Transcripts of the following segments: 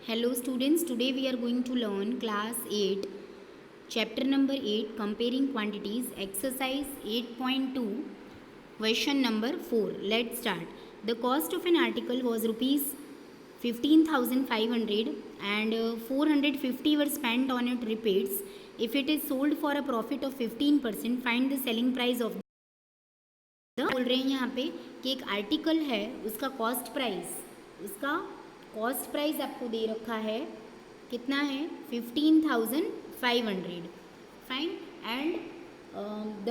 Hello students, today we are going to learn class 8, chapter number 8, comparing quantities, exercise 8.2, question number 4. Let's start. The cost of an article was rupees 15,500 and 450 were spent on it repeats. If it is sold for a profit of 15%, find the selling price of बोल रहे हैं यहाँ पे कि एक article है उसका cost price आपको दे रखा है, कितना है 15,500. Fine. And the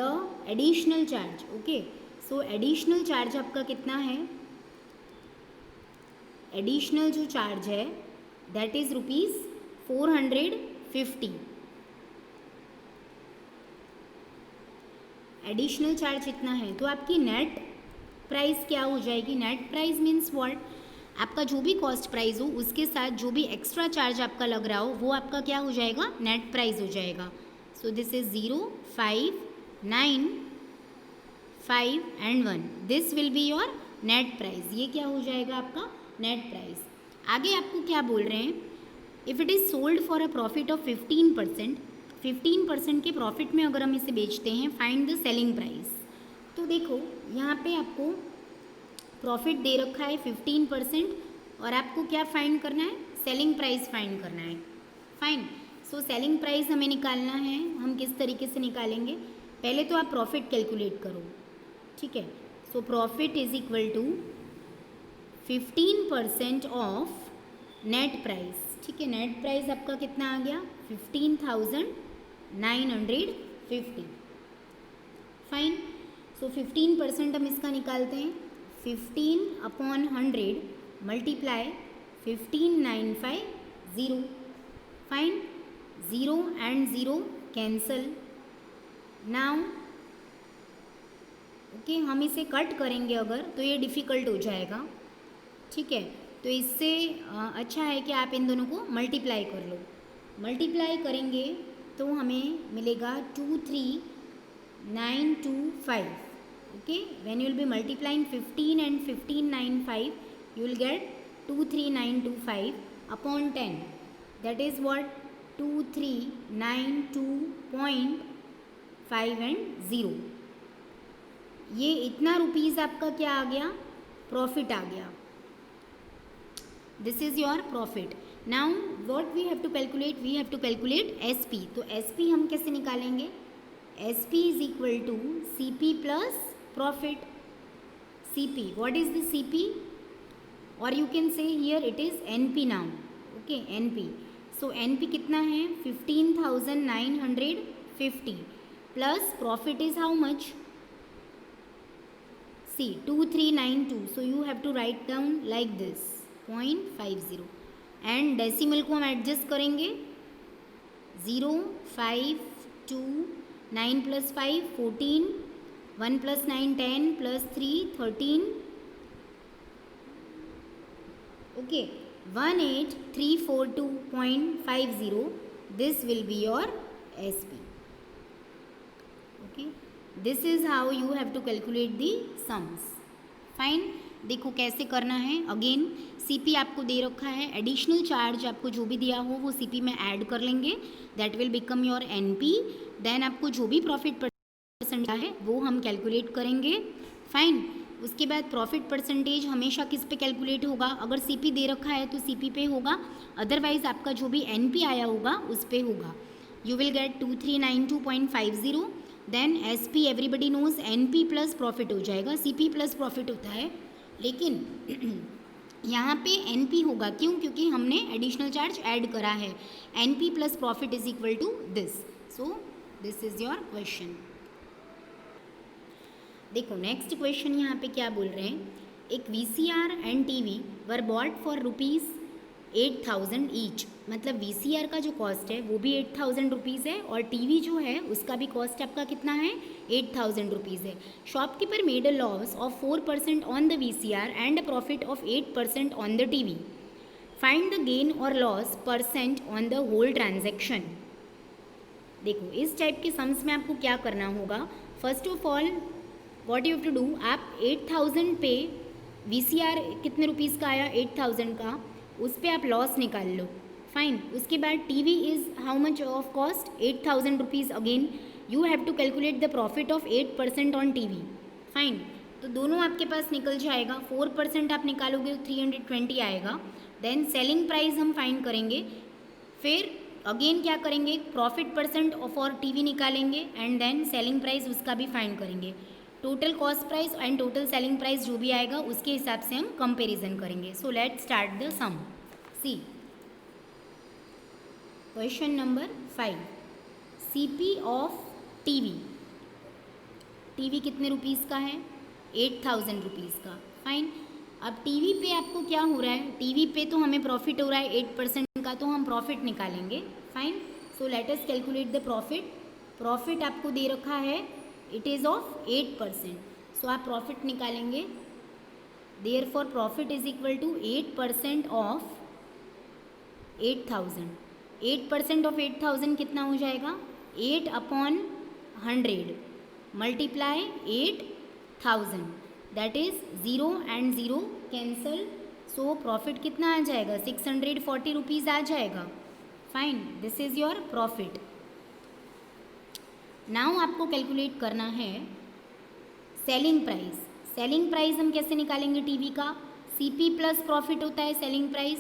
additional charge, okay. So additional charge आपका कितना है, एडिशनल जो चार्ज है that is rupees 450. Additional charge इतना है तो आपकी नेट प्राइस क्या हो जाएगी. नेट प्राइस मीन्स व्हाट, आपका जो भी कॉस्ट प्राइस हो उसके साथ जो भी एक्स्ट्रा चार्ज आपका लग रहा हो वो आपका क्या हो जाएगा, नेट प्राइस हो जाएगा. सो this is 0, 5, 9, 5 and 1. This will be your net price. ये क्या हो जाएगा आपका नेट प्राइस. आगे आपको क्या बोल रहे हैं, if it is sold for a profit of 15% के प्रॉफिट में अगर हम इसे बेचते हैं, फाइंड द सेलिंग प्राइस. तो देखो यहाँ पे आपको प्रॉफिट दे रखा है 15% और आपको क्या फाइंड करना है, सेलिंग प्राइस फाइंड करना है. फाइन. सो सेलिंग प्राइस हमें निकालना है. हम किस तरीके से निकालेंगे, पहले तो आप प्रॉफिट कैलकुलेट करो, ठीक है. So profit is equal to 15% of net price. ठीक है, नेट प्राइस आपका कितना आ गया 15,950. फाइन. सो 15% हम इसका निकालते हैं. 15/100 multiply 15,950. Fine. 0 and 0 cancel. Now okay, हम इसे कट करेंगे अगर तो ये डिफ़िकल्ट हो जाएगा, ठीक है. तो इससे अच्छा है कि आप इन दोनों को मल्टीप्लाई कर लो. मल्टीप्लाई करेंगे तो हमें मिलेगा 23,925. Okay, when you will be multiplying 15 and 15,950 you will get 23,925 upon 10. That is what 2392.5 and 0. ये इतना रुपीज़ आपका क्या आ गया, प्रॉफिट आ गया. This is your profit. Now what we have to calculate, we have to calculate SP. तो SP हम कैसे निकालेंगे, SP is equal to CP plus profit. CP, what is the CP, और you can see here it is NP now. Okay, NP. So NP कितना है 15,950 plus profit is how much, see 2392. So you have to write down like this 0.50 and decimal को हम adjust करेंगे. 0, 5, 2, 9 + 5 14, 1 + 9 10 + 3 13. Okay, 18,342.50. This will be your SP. Okay, this is how you have to calculate the sums. Fine. देखो कैसे करना है. Again CP आपको दे रखा है, एडिशनल चार्ज आपको जो भी दिया हो वो सीपी में ऐड कर लेंगे, that will become your NP. Then आपको जो भी प्रॉफिट परसेंट है वो हम कैलकुलेट करेंगे. फाइन. उसके बाद प्रॉफिट परसेंटेज हमेशा किस पे कैलकुलेट होगा, अगर सीपी दे रखा है तो सीपी पे होगा, अदरवाइज आपका जो भी एनपी आया होगा उस पे होगा. You will get 2392.50. Then SP everybody knows NP plus profit हो जाएगा, सीपी प्लस प्रॉफिट होता है, लेकिन यहाँ पे एनपी होगा. क्यों, क्योंकि हमने एडिशनल चार्ज ऐड करा है. NP plus profit is equal to this. So this is your question. देखो नेक्स्ट क्वेश्चन यहाँ पे क्या बोल रहे हैं, एक VCR and TV were bought for rupees 8,000 each. मतलब वीसीआर का जो कॉस्ट है वो भी 8,000 रुपीज़ है और टीवी जो है उसका भी कॉस्ट आपका कितना है 8,000 रुपीज़ है. Shopkeeper made a loss of 4% on the VCR and a profit of 8% on the TV. Find the gain और loss percent on the whole transaction. देखो इस टाइप के सम्स में आपको क्या करना होगा, first of all what you have to do, आप 8,000 पे वीसीआर कितने रुपीज़ का आया 8,000 का, उस पर आप लॉस निकाल लो। फाइन। उसके बाद TV is how much of cost 8,000 rupees. Again you have to calculate the profit of 8% on TV. Fine. तो दोनों आपके पास निकल जाएगा। 4% आप निकालोगे तो 320 आएगा। देन सेलिंग प्राइस हम फाइंड करेंगे। फिर अगेन क्या करेंगे, प्रॉफिट परसेंट फॉर टीवी निकालेंगे एंड देन सेलिंग प्राइस उसका भी फाइंड करेंगे। Total cost price and total selling price जो भी आएगा उसके हिसाब से हम कंपैरिजन करेंगे। So let's start the sum. See question number 5, CP of TV. TV कितने रुपीज़ का है? 8,000 रुपीज़ का। फाइन। अब टीवी पे आपको क्या हो रहा है, टीवी पे तो हमें प्रॉफिट हो रहा है 8% का, तो हम प्रॉफिट निकालेंगे। Fine. So let us calculate the profit. Profit आपको दे रखा है, इट इज़ ऑफ 8%। सो आप प्रॉफिट निकालेंगे। Therefore profit is equal to 8% of 8,000। 8% of 8,000 कितना हो जाएगा? 8/100 multiply 8,000, that is 0 and 0 cancel. So profit कितना आ जाएगा? 640 रुपीज़ आ जाएगा। Fine. This is your profit. Now आपको कैलकुलेट करना है सेलिंग प्राइस। सेलिंग प्राइस हम कैसे निकालेंगे टीवी का? सीपी प्लस प्रॉफिट होता है सेलिंग प्राइस।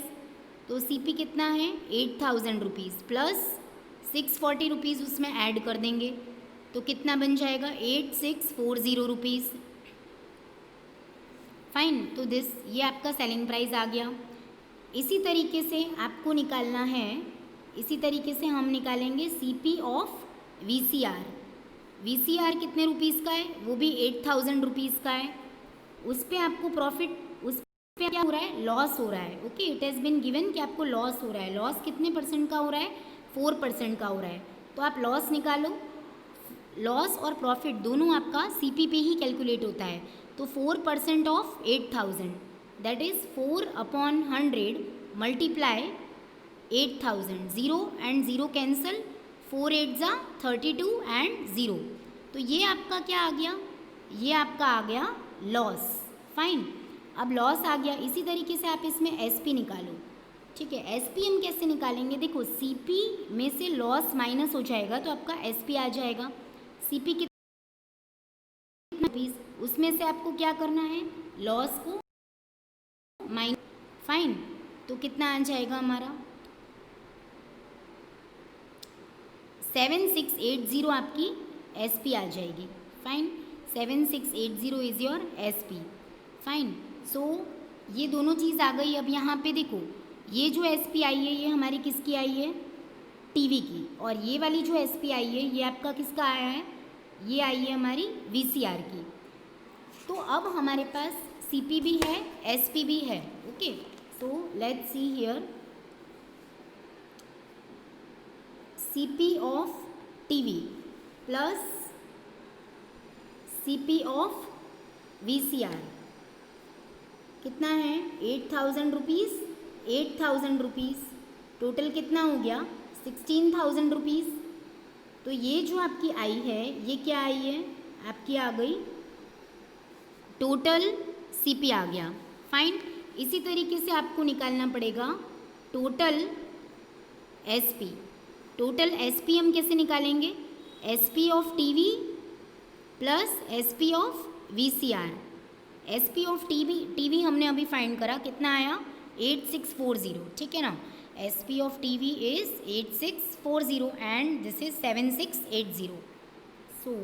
तो सीपी कितना है? 8,000 रुपीज़ प्लस 640 रुपीज़ उसमें ऐड कर देंगे तो कितना बन जाएगा? 8,640 रुपीज़। फाइन। तो दिस ये आपका सेलिंग प्राइस आ गया। इसी तरीके से आपको निकालना है, इसी तरीके से हम निकालेंगे सीपी ऑफ वीसीआर। वीसीआर कितने रुपीज़ का है? वो भी 8,000 रुपीज़ का है। उस पर आपको प्रॉफिट, उस पर क्या हो रहा है? लॉस हो रहा है। Okay, it has been given कि आपको लॉस हो रहा है। लॉस कितने परसेंट का हो रहा है? 4% का हो रहा है। तो आप लॉस निकालो। लॉस और प्रॉफिट दोनों आपका सीपी पे ही कैलकुलेट होता है। तो 4% of 8,000 that is 4/100 multiply 8,000। 0 and 0 cancel, 4 8 जा 32 एंड 0। तो ये आपका क्या आ गया? ये आपका आ गया लॉस। फाइन। अब लॉस आ गया। इसी तरीके से आप इसमें एसपी निकालो। ठीक है, एसपी हम कैसे निकालेंगे? देखो, सीपी में से लॉस माइनस हो जाएगा तो आपका एसपी आ जाएगा। सीपी कितना रुपीज़, उसमें से आपको क्या करना है? लॉस को माइनस। फाइन। तो कितना आ जाएगा हमारा? 7680 आपकी एसपी आ जाएगी। Fine. 7680 is your SP. Fine. So ये दोनों चीज़ आ गई। अब यहाँ पे देखो, ये जो एसपी आई है ये हमारी किसकी आई है? टीवी की। और ये वाली जो एसपी आई है ये आपका किसका आया है? ये आई है हमारी वीसीआर की। तो अब हमारे पास सीपी भी है, एसपी भी है। Okay, so let's see here CP of TV plus CP of VCR कितना है? 8,000 रुपीज़। 8,000 रुपीज़ टोटल कितना हो गया? 16,000 रुपीज़। तो ये जो आपकी आई है ये क्या आई है? आपकी आ गई टोटल सीपी आ गया। फाइन। इसी तरीके से आपको निकालना पड़ेगा टोटल एसपी। टोटल एसपी हम कैसे निकालेंगे? SP of TV plus SP of VCR. SP of TV हमने अभी फाइंड करा, कितना आया? 8640। ठीक है ना? SP of TV is 8640 and this is 7680। So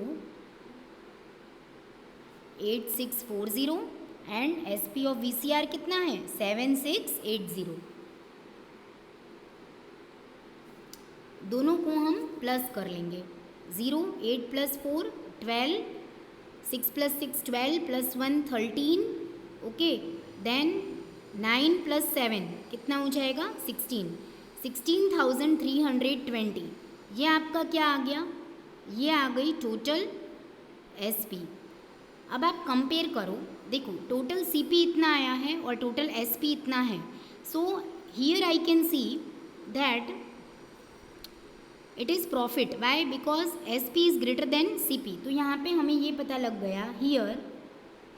8640 and SP of VCR कितना है? 7680। दोनों को हम प्लस कर लेंगे। 0 8 + 4 12, 6 + 6 12 + 1 13। ओके, देन 9 + 7 कितना हो जाएगा? 16। 16,320 ये आपका क्या आ गया? ये आ गई टोटल एसपी। अब आप कंपेयर करो। देखो, टोटल सीपी इतना आया है और टोटल एसपी इतना है। So here I can see that it is profit. Why? Because SP is greater than CP. तो यहाँ पे हमें ये पता लग गया, here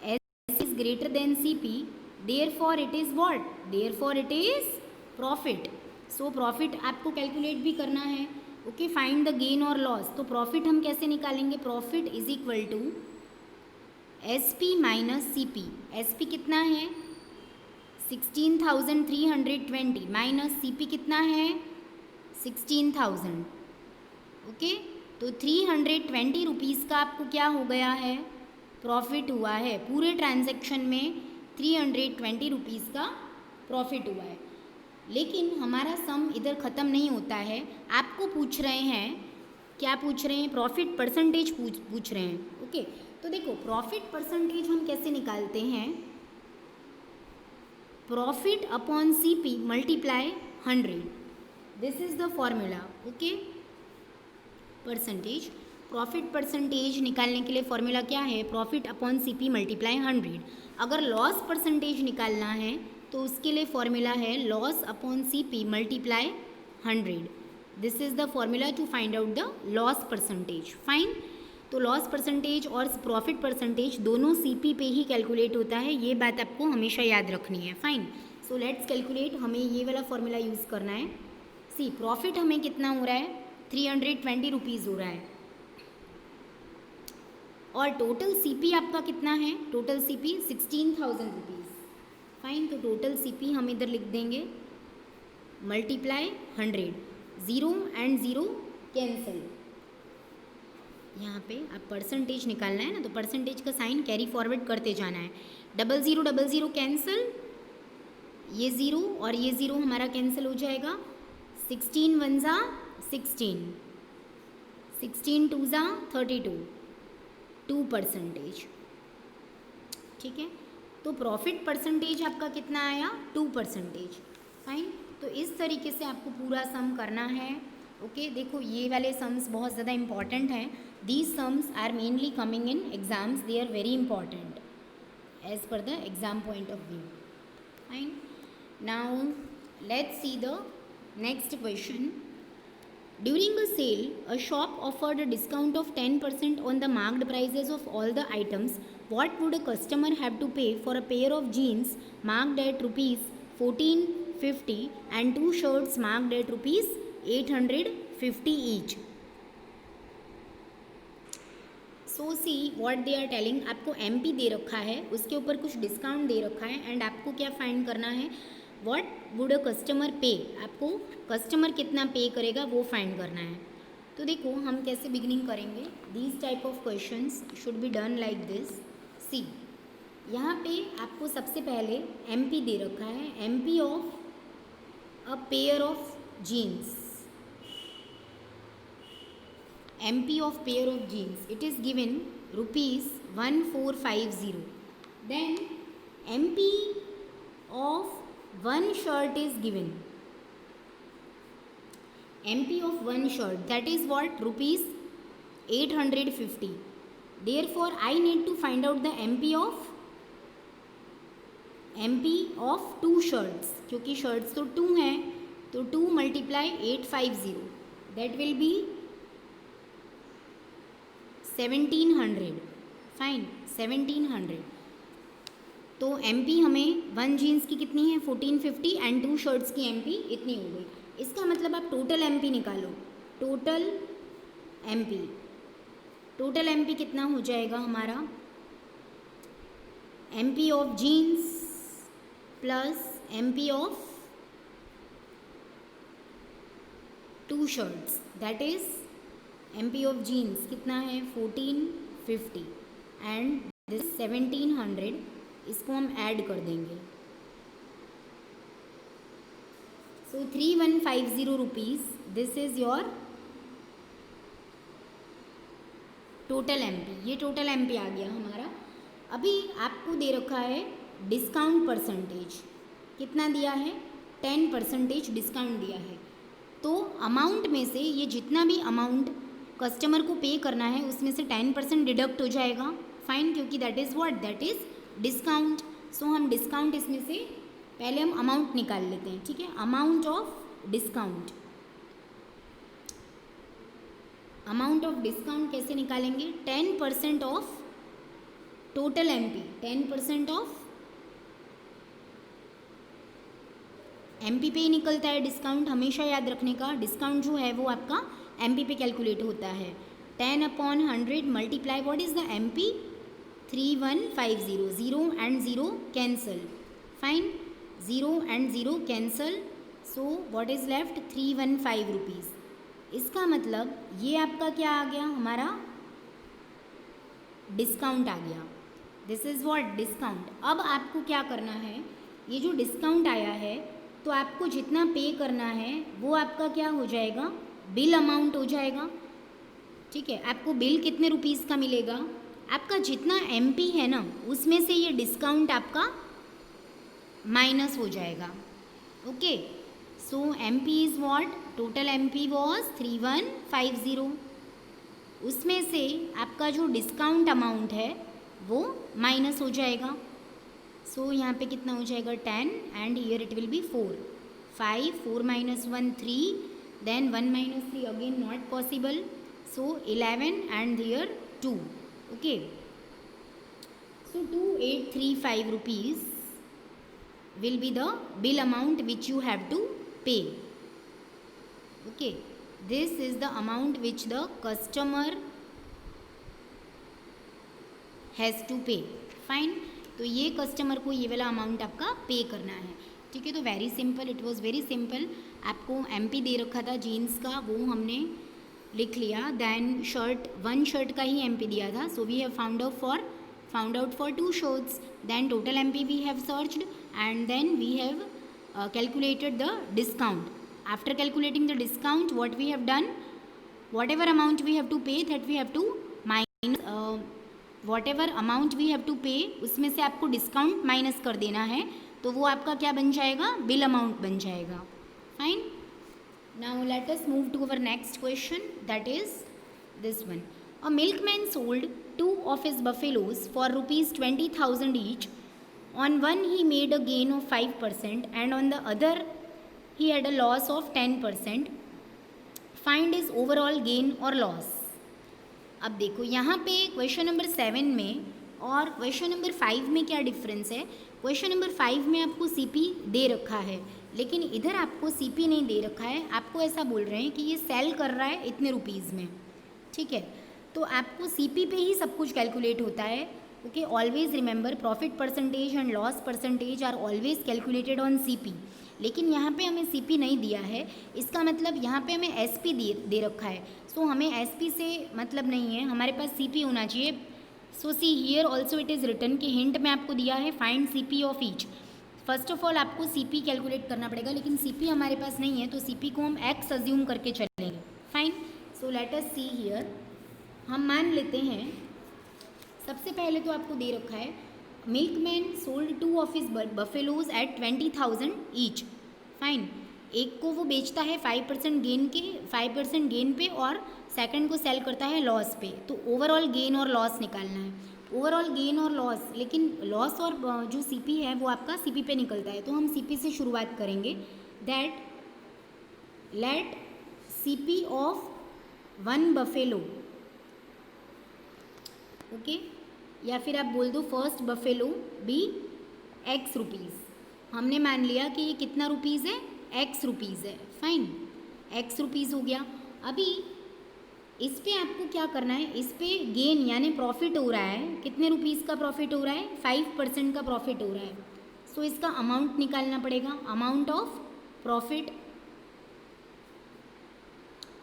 S is greater than CP, therefore it is what? Therefore it is profit, so profit आपको calculate भी करना है। ओके, फाइंड द गेन और लॉस। तो प्रॉफिट हम कैसे निकालेंगे? Profit is equal to S P minus C P. S P कितना है? 16,320 माइनस सी पी कितना है? 16,000। ओके, तो 320 रुपीज़ का आपको क्या हो गया है? प्रॉफिट हुआ है। पूरे ट्रांजैक्शन में 320 रुपीज़ का प्रॉफिट हुआ है। लेकिन हमारा सम इधर ख़त्म नहीं होता है। आपको पूछ रहे हैं, क्या पूछ रहे हैं? प्रॉफिट परसेंटेज पूछ रहे हैं। ओके, तो देखो प्रॉफिट परसेंटेज हम कैसे निकालते हैं? Profit upon C P multiply 100, this is the formula. Okay, percentage, profit percentage निकालने के लिए फॉर्मूला क्या है? Profit upon C P multiply 100। अगर लॉस परसेंटेज निकालना है तो उसके लिए फॉर्मूला है loss upon C P multiply 100। This is the formula to find out the loss percentage. Fine, तो लॉस परसेंटेज और प्रॉफिट परसेंटेज दोनों सी पी पे ही कैलकुलेट होता है, ये बात आपको हमेशा याद रखनी है। Fine, so let's calculate. हमें ये वाला फॉर्मूला यूज़ करना है। सी प्रॉफिट हमें कितना हो रहा है? 320 रुपीज़ हो रहा है, और टोटल सीपी आपका कितना है? Total CP 16,000 rupees. फाइन, तो टोटल सीपी हम इधर लिख देंगे multiply 100। Zero and zero cancel. यहाँ पे आप परसेंटेज निकालना है ना, तो परसेंटेज का साइन कैरी फॉरवर्ड करते जाना है। डबल ज़ीरो कैंसिल, ये ज़ीरो और ये ज़ीरो हमारा कैंसिल हो जाएगा। 16 वन ज़ा 16, 16 टू ज़ा 32, 2%। ठीक है, तो प्रॉफिट परसेंटेज आपका कितना आया? 2%। फाइन, तो इस तरीके से आपको पूरा सम करना है। ओके, देखो ये वाले सम्स बहुत ज़्यादा इंपॉर्टेंट हैं। These sums are mainly coming in exams, they are very important as per the exam point of view. Fine, now let's see the next question. During a sale, a shop offered a discount of 10% on the marked prices of all the items. What would a customer have to pay for a pair of jeans marked at rupees 1450 and two shirts marked at rupees 850 each? So see what they are telling. आपको MP दे रखा है, उसके ऊपर कुछ discount दे रखा है, and आपको क्या फाइंड करना है? व्हाट वुड अ कस्टमर पे, आपको कस्टमर कितना पे करेगा वो फाइंड करना है। तो देखो हम कैसे बिगिनिंग करेंगे। These type of questions should be done like this. See, यहाँ पे आपको सबसे पहले MP दे रखा है, MP of a pair of jeans, MP of pair of jeans, it is given rupees 1450. Then MP of one shirt is given, MP of one shirt, that is what? Rupees 850. Therefore I need to find out the MP of two shirts, क्योंकि shirts तो 2 हैं, तो 2 × 850, that will be 1700। Fine, 1700। तो MP हमें one jeans की कितनी है? 1450 and 2 shirts की MP इतनी हो गई। इसका मतलब आप टोटल MP निकालो। टोटल MP कितना हो जाएगा हमारा? MP of jeans plus MP of 2 shirts, that is MP of jeans कितना है? 1450 एंड दिस 1700। इसको हम ऐड कर देंगे। सो 3150 rupees, this is your total MP। ये टोटल MP आ गया हमारा। अभी आपको दे रखा है डिस्काउंट परसेंटेज, कितना दिया है? 10% डिस्काउंट दिया है। तो अमाउंट में से ये जितना भी अमाउंट कस्टमर को पे करना है उसमें से 10% डिडक्ट हो जाएगा। फाइन, क्योंकि that is what? That is discount. So हम डिस्काउंट इसमें से पहले हम अमाउंट निकाल लेते हैं। ठीक है, amount of discount, amount of discount कैसे निकालेंगे? 10% of total MP, 10% of MP पे ही निकलता है डिस्काउंट, हमेशा याद रखने का। डिस्काउंट जो है वो आपका एमपी पे कैलकुलेट होता है। 10/100 multiply what is the MP 3150, 0 and 0 cancel, fine, 0 and 0 cancel, so what is left 315 rupees। इसका मतलब ये आपका क्या आ गया, हमारा डिस्काउंट आ गया। This is what discount. अब आपको क्या करना है, ये जो डिस्काउंट आया है तो आपको जितना पे करना है वो आपका क्या हो जाएगा, बिल अमाउंट हो जाएगा। ठीक है, आपको बिल कितने रुपीज़ का मिलेगा, आपका जितना एमपी है ना उसमें से ये डिस्काउंट आपका माइनस हो जाएगा। Okay, so MP is what, total MP was 3150, उसमें से आपका जो डिस्काउंट अमाउंट है वो माइनस हो जाएगा। सो यहाँ पे कितना हो जाएगा 10 and here it will be 4, 5, 4 - 1 3, then 1 - 3 again not possible, so 11 and here 2। okay, so 2835 rupees will be the bill amount which you have to pay। okay, this is the amount which the customer has to pay, fine। तो ये customer को ये वाला amount आपका पे करना है। ठीक है, तो very simple, it was very simple. आपको एमपी दे रखा था जीन्स का, वो हमने लिख लिया। देन शर्ट, 1 शर्ट का ही एमपी दिया था, so we have found out for 2 shirts. Then total MP we have searched and then we have calculated the discount. After calculating the discount what we have done, whatever amount we have to pay that we have to minus, whatever amount we have to pay उसमें से आपको discount minus कर देना है, तो वो आपका क्या बन जाएगा, बिल अमाउंट बन जाएगा। Fine, now let us move to our next question, that is this one। A milkman sold 2 of his buffaloes for rupees 20,000 each। On one he made a gain of 5% and on the other he had a loss of 10%। find his overall gain or loss। अब देखो यहाँ पे question number 7 में और question number 5 में क्या difference है। Question number 5 में आपको सीपी दे रखा है, लेकिन इधर आपको सीपी नहीं दे रखा है। आपको ऐसा बोल रहे हैं कि ये सेल कर रहा है इतने रुपीज़ में। ठीक है, तो आपको सीपी पे ही सब कुछ कैलकुलेट होता है। Okay, always remember profit percentage and loss percentage are always calculated on CP. लेकिन यहाँ पे हमें सीपी नहीं दिया है, इसका मतलब यहाँ पे हमें एसपी दे रखा है। सो हमें एसपी से मतलब नहीं है, हमारे पास सीपी होना चाहिए। So see here also it is written कि हिंट में आपको दिया है find CP of each. First of all आपको सीपी कैलकुलेट करना पड़ेगा, लेकिन सीपी हमारे पास नहीं है, तो सीपी को हम एक्स अज्यूम करके चलेंगे। Fine, so let us see here, हम मान लेते हैं सबसे पहले तो आपको दे रखा है milkman sold 2 of his buffaloes at 20,000 each. Fine, एक को वो बेचता है 5% गेन पे और सेकंड को सेल करता है लॉस पे। तो ओवरऑल गेन और लॉस निकालना है, ओवरऑल गेन और लॉस। लेकिन लॉस और जो सीपी है वो आपका सीपी पे निकलता है, तो हम सीपी से शुरुआत करेंगे। That let CP of 1 buffalo, okay, या फिर आप बोल दो first buffalo be X rupees. हमने मान लिया कि ये कितना रुपीज़ है, एक्स रुपीज़ है। फाइन, एक्स रुपीज़ हो गया। अभी इस पे आपको क्या करना है, इस पे गेन यानी प्रॉफिट हो रहा है, कितने रुपीज़ का प्रॉफिट हो रहा है, 5% का प्रॉफिट हो रहा है। सो इसका अमाउंट निकालना पड़ेगा, amount of profit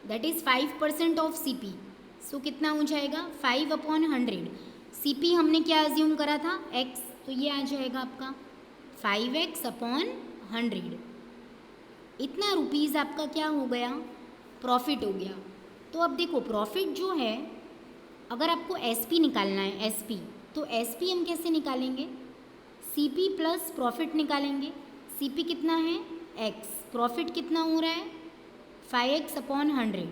that is 5% of CP. So कितना हो जाएगा 5/100। सीपी हमने क्या अज्यूम करा था, एक्स, तो ये आ जाएगा आपका 5x/100। इतना रुपीज़ आपका क्या हो गया, प्रॉफिट हो गया। तो अब देखो प्रॉफिट जो है, अगर आपको एसपी निकालना है, एसपी, तो एसपी हम कैसे निकालेंगे, सीपी प्लस प्रॉफिट निकालेंगे। सीपी कितना है एक्स, प्रॉफिट कितना हो रहा है 5x/100।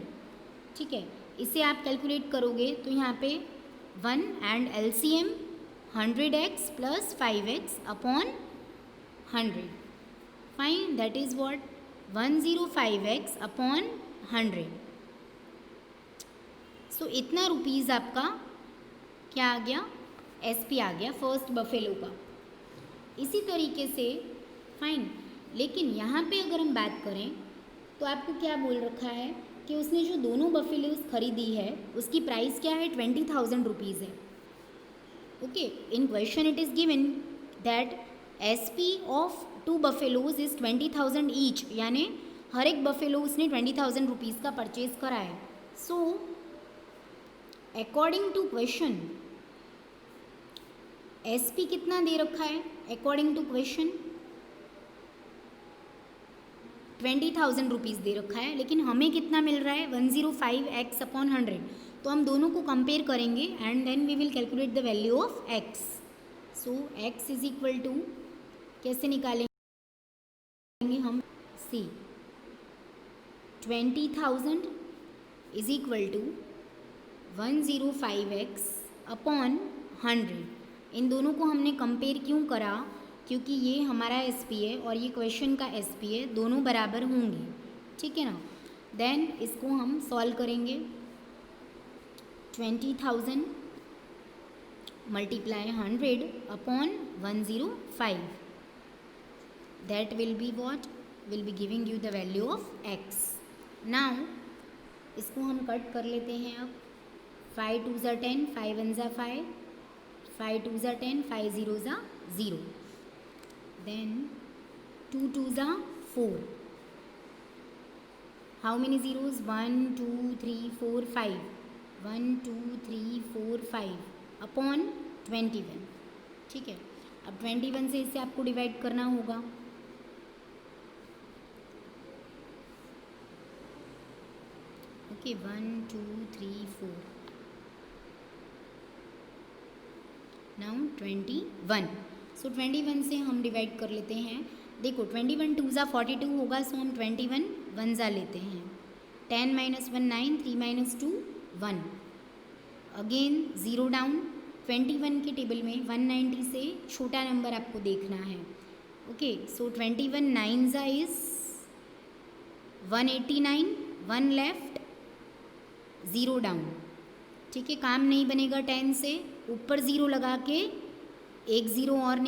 ठीक है, इसे आप कैलकुलेट करोगे तो यहाँ पे 1 and LCM 100x plus 5x/100। Fine, that is what 105x/100। सो इतना रुपीज़ आपका क्या आ गया, एसपी आ गया फर्स्ट बफेलो का। इसी तरीके से फाइन, लेकिन यहाँ पे अगर हम बात करें तो आपको क्या बोल रखा है कि उसने जो दोनों बफेलोज खरीदी है उसकी प्राइस क्या है, 20,000 रुपीज़ है। Okay, in question it is given that SP of 2 buffaloes is 20,000 each, यानी हर एक बफेलो उसने 20,000 रुपीज़ का परचेज करा है। So according to question SP कितना दे रखा है, अकॉर्डिंग टू क्वेश्चन 20,000 रुपीज़ दे रखा है, लेकिन हमें कितना मिल रहा है, 105x अपॉन 100। तो हम दोनों को कंपेयर करेंगे and then we will calculate the value of x। So x is equal to कैसे निकालेंगे हम, सी 20,000 is equal to 105x upon 100। इन दोनों को हमने कंपेयर क्यों करा, क्योंकि ये हमारा SP है और ये क्वेश्चन का SP है, दोनों बराबर होंगे, ठीक है ना। देन इसको हम सॉल्व करेंगे, 20,000 multiply 100 upon 105, that will be what, will be giving you the value of x। Now इसको हम कट कर लेते हैं अब, 5 2 ज़ा 10, 5 1 ज़ा 5, 5 2 ज़ा 10, 5 0 ज़ा 0, then 2 2 ज़ा 4, how many zeros, 1 2 3 4 5, 1 2 3 4 5 अपॉन 21, ठीक है। अब 21 से इसे आपको डिवाइड करना होगा, ओके 1 2 3 4, नाउ 21। सो 21 से हम डिवाइड कर लेते हैं, देखो 21 2 ज़ा 42 होगा, सो हम 21 1 ज़ा लेते हैं, 10 minus 1 9, 3 minus 2 1, again zero down. 21 के टेबल में 190 से छोटा नंबर आपको देखना है, ओके। सो 21 9 ज़ा इज़ 189, 1 लेफ्ट, ज़ीरो डाउन, ठीक है। काम नहीं बनेगा 10 से, ऊपर ज़ीरो लगा के एक ज़ीरो और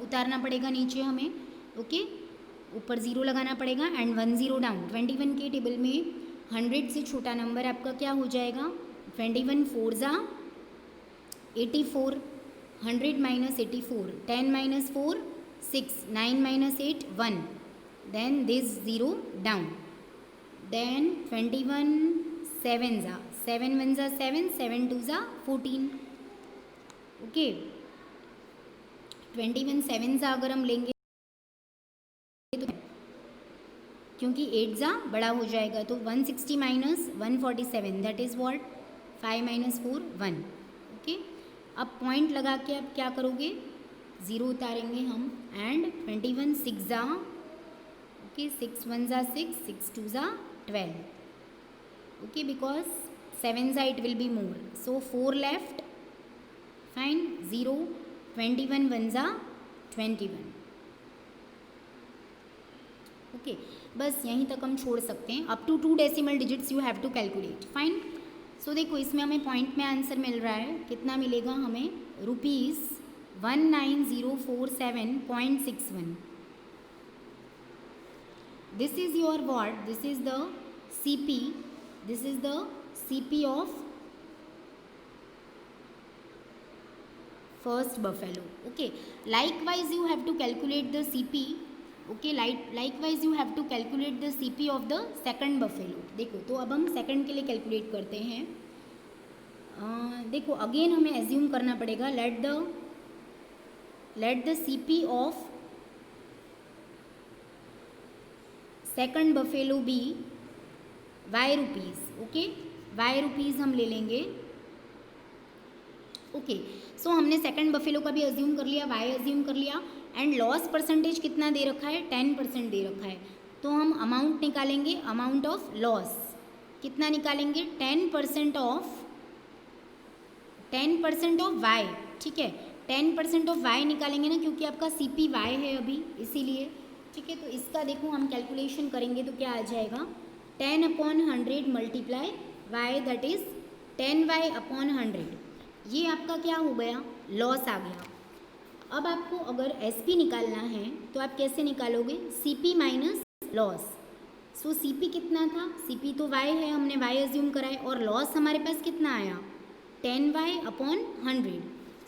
उतारना पड़ेगा नीचे हमें, ओके, ऊपर ज़ीरो लगाना पड़ेगा एंड 1 0 डाउन। 21 के टेबल में 100 से छोटा नंबर आपका क्या हो जाएगा, 21 4 ज़ा 84, 100 minus 84, 10 minus 4 6, 9 minus 8 1, then this zero down, then 21 7 ज़ा 7 1 ज़ा 7, 7 2 ज़ा 14, ओके। 21 7 ज़ा अगर हम लेंगे तो क्योंकि 8 ज़ा बड़ा हो जाएगा, तो 160 minus 147, that is what, 5 minus 4 1, okay. अब पॉइंट लगा के अब क्या करोगे, ज़ीरो उतारेंगे हम एंड 21 6 ज़ा, ओके, 6 1 ज़ा 6, 6 2 ज़ा 12, ओके, बिकॉज 7 ज़ा it will be more, so 4 left, fine, 0, 21 1 ज़ा 21, ओके। बस यहीं तक हम छोड़ सकते हैं, up to 2 decimal digits you have to calculate, fine. So देखो इसमें हमें पॉइंट में आंसर मिल रहा है, कितना मिलेगा हमें, ₹19047.61। This is your what, this is the CP, this is the CP of first buffalo, okay. Likewise you have to calculate the CP, okay, likewise you have to calculate the CP of the second buffalo। देखो तो अब हम second के लिए calculate करते हैं, देखो again हमें एज्यूम करना पड़ेगा, let the CP of second buffalo be Y rupees, okay, Y rupees हम ले लेंगे, ओके। सो हमने सेकंड बफेलो का भी अज्यूम कर लिया, Y अज्यूम कर लिया एंड लॉस परसेंटेज कितना दे रखा है, 10% दे रखा है, तो हम अमाउंट निकालेंगे, अमाउंट ऑफ लॉस कितना निकालेंगे, 10% ऑफ Y, ठीक है, 10% ऑफ Y निकालेंगे ना, क्योंकि आपका CP Y है अभी, इसीलिए, ठीक है। तो इसका देखो हम कैलकुलेशन करेंगे तो क्या आ जाएगा, 10/100 multiply Y, that is 10Y/100, ये आपका क्या हो गया, लॉस आ गया, अब आपको अगर SP निकालना है तो आप कैसे निकालोगे, CP माइनस लॉस। सो CP कितना था, CP तो y है, हमने y एज्यूम करा है, और लॉस हमारे पास कितना आया 10y/100।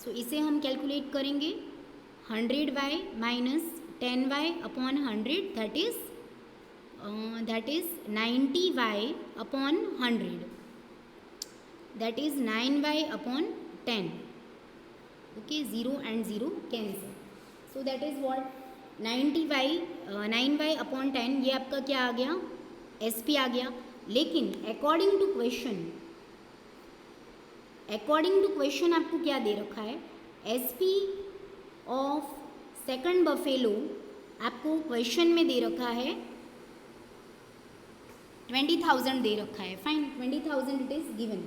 सो इसे हम कैलकुलेट करेंगे 100y minus 10y/100 that is 90y/100 that is 9y/10. Okay, 0 and 0 cancel. So that is what 9y/10 ये आपका क्या आ गया, SP आ गया। लेकिन अकॉर्डिंग टू क्वेश्चन आपको क्या दे रखा है, SP ऑफ सेकंड बफेलो आपको क्वेश्चन में दे रखा है 20,000 दे रखा है। Fine, 20,000 it is given.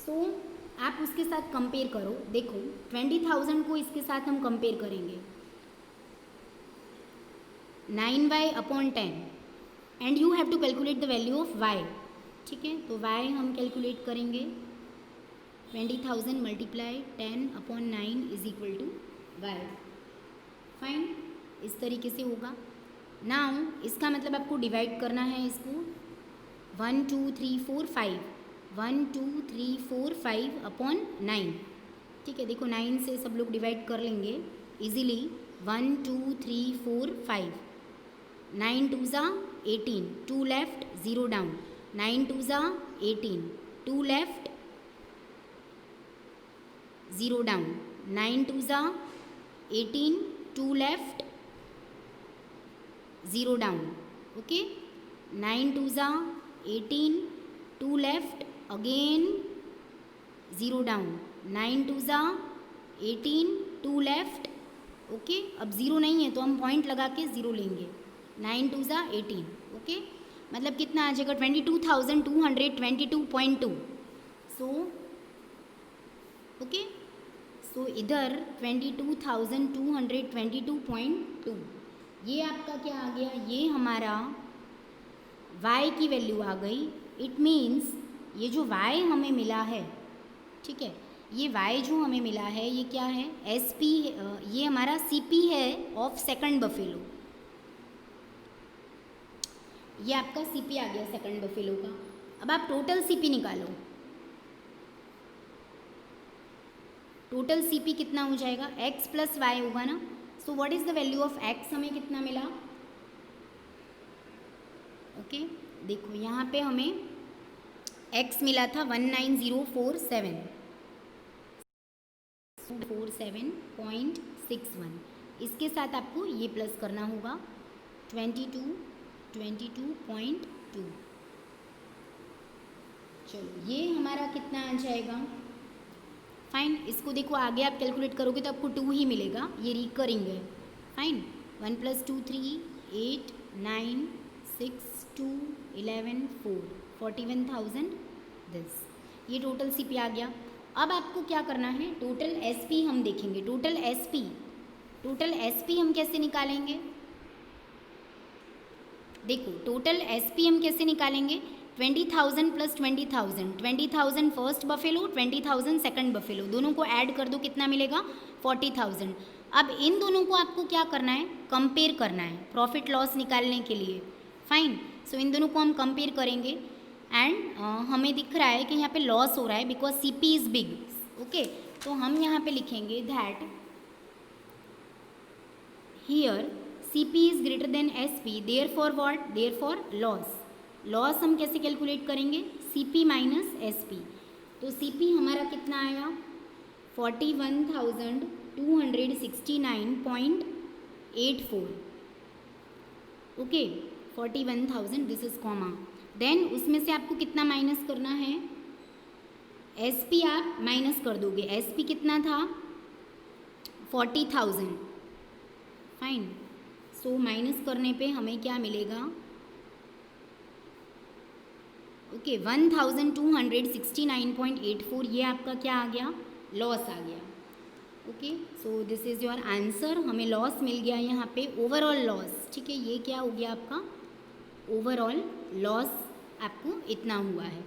So आप उसके साथ कंपेयर करो। देखो 20,000 को इसके साथ हम कंपेयर करेंगे 9y/10 and you have to calculate the value of y। ठीक है, तो y हम कैलकुलेट करेंगे 20,000 multiply 10/9 is equal to y। Fine, इस तरीके से होगा। नाउ इसका मतलब आपको डिवाइड करना है इसको 1 2 3 4 5 1 2 3 4 5/9। ठीक है, देखो 9 से सब लोग डिवाइड कर लेंगे इजीली। 1 2 3 4 5 9 2 ज़ा 18, 2 लेफ्ट 0 डाउन, 9 2 ज़ा 18, 2 लेफ्ट 0 डाउन, 9 2 ज़ा 18, 2 लेफ्ट 0 डाउन। ओके, 9 2 ज़ा 18, 2 लेफ्ट अगेन 0 डाउन, 9 2 ज़ा 18, 2 लेफ्ट। ओके, अब 0 नहीं है तो हम पॉइंट लगा के 0 लेंगे। 9 2 ज़ा 18। ओके, मतलब कितना आ जाएगा 22,222.2। सो ओके, सो इधर 22,222.2 ये आपका क्या आ गया, ये हमारा y की वैल्यू आ गई। इट मीन्स ये जो y हमें मिला है, ठीक है, ये y जो हमें मिला है ये क्या है, SP, ये हमारा CP है ऑफ सेकंड बफेलो। ये आपका CP आ गया सेकंड बफेलो का। अब आप टोटल CP निकालो। टोटल CP कितना हो जाएगा, x प्लस y होगा ना। So what is the value of x, हमें कितना मिला। ओके, देखो यहाँ पे हमें x मिला था 19047.61। इसके साथ आपको ये प्लस करना होगा 22.2। चलो ये हमारा कितना आ जाएगा। फाइन, इसको देखो आगे आप कैलकुलेट करोगे तो आपको 2 ही मिलेगा, ये रिकरिंग है। फाइन, 1 + 2 3 8 9 6 2 11 4 41,000 दिस, ये टोटल CP आ गया। अब आपको क्या करना है, टोटल SP हम देखेंगे। टोटल SP हम कैसे निकालेंगे, देखो टोटल SP हम कैसे निकालेंगे, 20,000 + 20,000, 20,000 फर्स्ट बफेलो, 20,000 सेकंड बफेलो, दोनों को ऐड कर दो, कितना मिलेगा 40,000। अब इन दोनों को आपको क्या करना है, कंपेयर करना है प्रॉफिट लॉस निकालने के लिए। फाइन, सो इन दोनों को हम कंपेयर करेंगे एंड हमें दिख रहा है कि यहाँ पे लॉस हो रहा है because CP is big. Okay, तो हम यहाँ पे लिखेंगे that here CP is greater than SP, therefore what, therefore loss. Loss हम कैसे कैलकुलेट करेंगे, CP माइनस SP। तो CP हमारा कितना आया 41,269.84। Okay, 41,000 this is comma. Then उसमें से आपको कितना माइनस करना है, SP आप माइनस कर दोगे। SP कितना था 40,000। फाइन, सो माइनस करने पे हमें क्या मिलेगा, ओके 1,269.84, ये आपका क्या आ गया, लॉस आ गया। Okay, so this is your answer, हमें लॉस मिल गया यहाँ पे, ओवरऑल लॉस। ठीक है, ये क्या हो गया आपका ओवरऑल लॉस, आपको इतना हुआ है।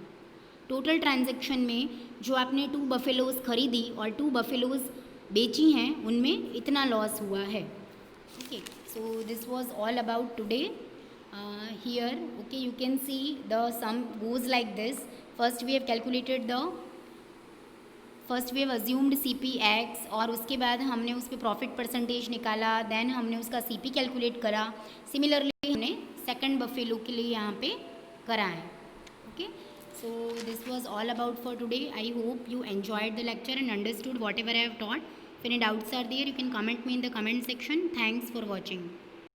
टोटल ट्रांजैक्शन में जो आपने 2 बफेलोज़ खरीदी और 2 बफेलोज़ बेची हैं उनमें इतना लॉस हुआ है. Okay, so this was all about today. Here, okay, you can see the sum goes like this. First we have assumed CP x और उसके बाद हमने उस पर प्रॉफिट परसेंटेज निकाला, देन हमने उसका CP कैलकुलेट करा. सिमिलरली हमने सेकंड बफेलो के लिए यहाँ पे करा है. Okay, so this was all about for today. I hope you enjoyed the lecture and understood whatever I have taught. If any doubts are there, you can comment me in the comment section. Thanks for watching.